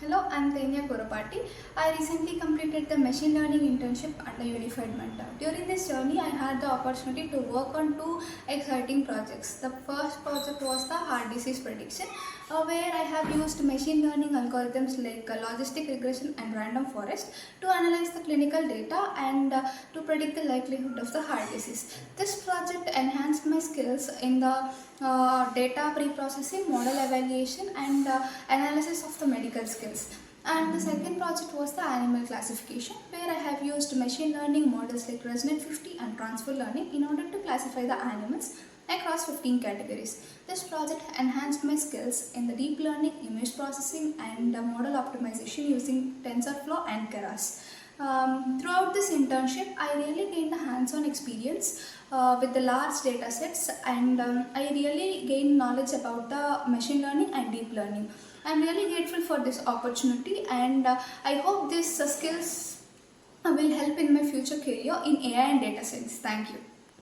Hello, I'm Tenia Kurapati. I recently completed the machine learning internship under Unified Mentor. During this journey, I had the opportunity to work on two exciting projects. The first project was the heart disease prediction, where I have used machine learning algorithms like logistic regression and random forest to analyze the clinical data and to predict the likelihood of the heart disease. This project enhanced my skills in the data pre-processing, model evaluation and analysis of the medical skills. And the second project was the animal classification, where I have used machine learning models like Resonate 50 and transfer learning in order to classify the animals across 15 categories. This project enhanced my skills in the deep learning, image processing and model optimization using TensorFlow and Keras. Throughout this internship, I really gained the hands-on experience with the large data sets, and I really gained knowledge about the machine learning and deep learning. I'm really grateful for this opportunity, and I hope these skills will help in my future career in AI and data science. Thank you.